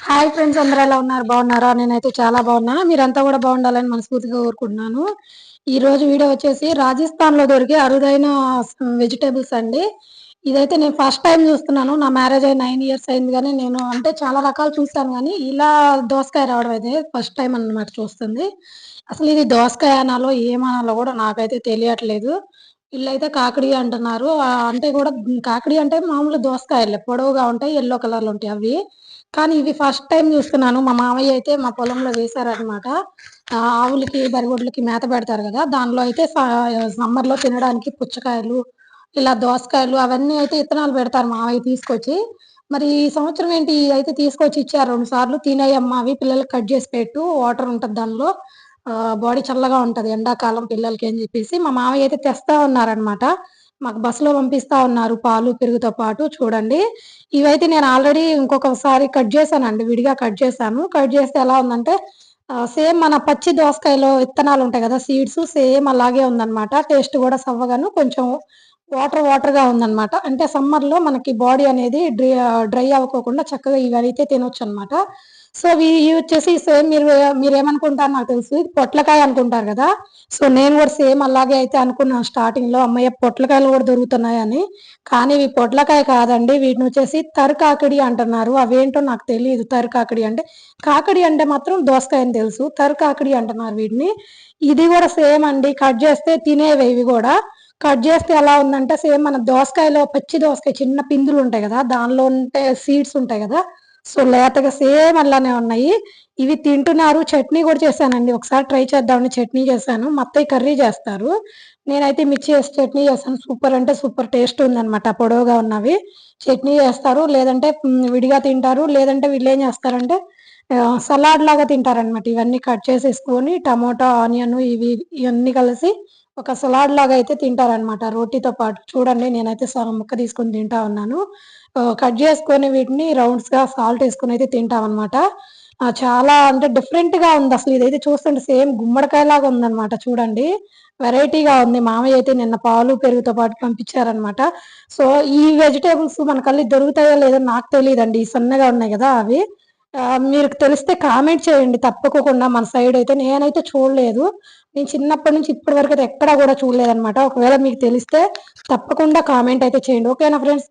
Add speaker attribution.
Speaker 1: Hi friends, అందరూ ఎలా ఉన్నారు? బాగున్నారా? నేనైతే చాలా బాగున్నాను. మీరంతా కూడా బాగుండాలని మనస్ఫూర్తిగా కోరుకుంటున్నాను. ఈ రోజు వీడియో వచ్చేసి రాజస్థాన్‌లో దొరికే అరుదైన వెజిటబుల్స్ అండి. ఇదైతే నేను ఫస్ట్ టైమ్ చూస్తున్నాను. నా మ్యారేజ్ అయ్యి 9 ఇయర్స్ అయింది గానీ, నేను అంటే చాలా రకాలు చూసాను గానీ, ఇలా దోసకాయ రావడం అయితే ఫస్ట్ టైమ్ అన్నమాట చూస్తుంది. అసలు ఇది దోసకాయ అనాలో, ఏమనాలో కూడా నాకైతే తెలియట్లేదు. ఈళ్ళైతే కాకడి అంటున్నారు. అంటే కూడా కాకడి అంటే మామూలు దోసకాయలే. పొడవుగా ఉంటాయి. యెల్లో కలర్‌లో ఉంటాయి అవి. కానీ ఇవి ఫస్ట్ టైమ్ చూస్తున్నాను. మా మామయ్య అయితే మా పొలంలో వేశారనమాట. ఆవులకి, బరిగొడ్లకి మేత పెడతారు గదా! దానిలో అయితే సమ్మర్‌లో తినడానికి పుచ్చకాయలు, ఇలా దోసకాయలు అవన్నీ అయితే ఇత్తనాలు పెడతారు మామయ్య తీసుకొచ్చి. మరి ఈ సంవత్సరం ఏంటి ఇదైతే తీసుకొచ్చి ఇచ్చారు 2 సార్లు. "తినేయమ్మా అవి పిల్లలకి కట్ జేసి పెట్టు. వాటర్ ఉంటది దానిలో. బాడీ చల్లగా ఉంటది ఎండాకాలం పిల్లలకి" అని జెప్పేసి మా మామయ్య అయితే తెస్తా ఉన్నారనమాట. మాకు బస్సులో పంపిస్తా ఉన్నారు పాలు, పెరుగుతో పాటు చూడండి. ఇవైతే నేను ఆల్రెడీ ఇంకొకసారి కట్ చేశానండి. విడిగా కట్ చేశాను. కట్ చేస్తే ఎలా ఉందంటే సేమ్ మన పచ్చి దోసకాయలో విత్తనాలుంటాయి గదా! సీడ్స్ సేమ్ అలాగే ఉందనమాట. టేస్ట్ గూడా సవ్వగాను కొంచెం వాటర్‌గా ఉందనమాట. అంటే సమ్మర్‌లో మనకి బాడీ అనేది డ్రై అవ్వకోకుండా చక్కగా ఇవైతే తినొచ్చనమాట. సో, ఇవి వచ్చేసి సేమ్ మీరేమనుకుంటారో నాకు తెలుసు. ఇది పొట్లకాయ అనుకుంటారు గదా! సో, నేను గూడా సేమ్ అలాగే అయితే అనుకున్నాను స్టార్టింగ్‌లో. హమ్మయ్య! పొట్లకాయలు గూడా దొరుకుతున్నాయని. కానీ ఇవి పొట్లకాయ కాదండి. వీటినొచ్చేసి తరకాకిడి అంటున్నారు. అవేంటో నాకు తెలీదు తరకాకిడి అంటే. కాకడి అంటే మాత్రం దోసకాయ అని తెలుసు. తరకాకిడి అంటున్నారు వీటిని. ఇది గూడా సేమ్ అండి. కట్ జేస్తే తినేవే ఇవి గూడా. కట్ జేస్తే ఎలా ఉందంటే సేమ్ మన దోసకాయలో పచ్చి దోసకాయ చిన్న పిందులుంటాయి గదా! దానిలో ఉంటే సీడ్స్ ఉంటాయి గదా! సో, లేతగా సేమ్ అలానే ఉన్నాయి. ఇవి తింటున్నారు. చట్నీ గూడా చేశానండి. ఒకసారి ట్రై చేద్దామని చట్నీ చేశాను. మా అత్తయ్య కర్రీ జేస్తారు. నేనైతే మిర్చి ఏసి చట్నీ చేశాను. సూపర్ అంటే సూపర్ టేస్ట్ ఉందనమాట. పొడవుగా ఉన్నవి. చట్నీ చేస్తారు. లేదంటే విడిగా తింటారు. లేదంటే వీళ్ళేం చేస్తారంటే సలాడ్ లాగా తింటారనమాట. ఇవన్నీ కట్ చేసేసుకొని టమోటా, ఆనియన్ ఇవన్నీ కలిసి ఒక సలాడ్ లాగా అయితే తింటారనమాట రోటీతో పాటు. చూడండి నేనైతే సగం ముక్క తీసుకొని తింటా ఉన్నాను. కట్ చేసుకొని వీటిని రౌండ్స్‌గా సాల్ట్ ఏసుకొని అయితే తింటామనమాట. చాలా అంటే డిఫరెంట్‌గా ఉందసలు. ఇదైతే చూస్తుంటే సేమ్ గుమ్మడికాయలాగా ఉందనమాట చూడండి. వెరైటీగా ఉంది. మామయ్య అయితే నిన్న పాలు, పెరుగుతో పాటు పంపించారనమాట. సో, ఈ వెజిటబుల్స్ మనకల్లి దొరుకుతాయో లేదో నాకు తెలీదండి. ఈ సన్నగా ఉన్నాయి గదా! అవి. మీకు తెలిస్తే కామెంట్ చేయండి తప్పకోకుండా మన సైడయితే. నేనైతే చూడలేదు. నేను చిన్నప్పటి నుంచి ఇప్పటి వరకైతే ఎక్కడా గూడా చూడలేదనమాట. ఒకవేళ మీకు తెలిస్తే తప్పకుండా కామెంట్ అయితే చేయండి. ఓకేనా ఫ్రెండ్స్?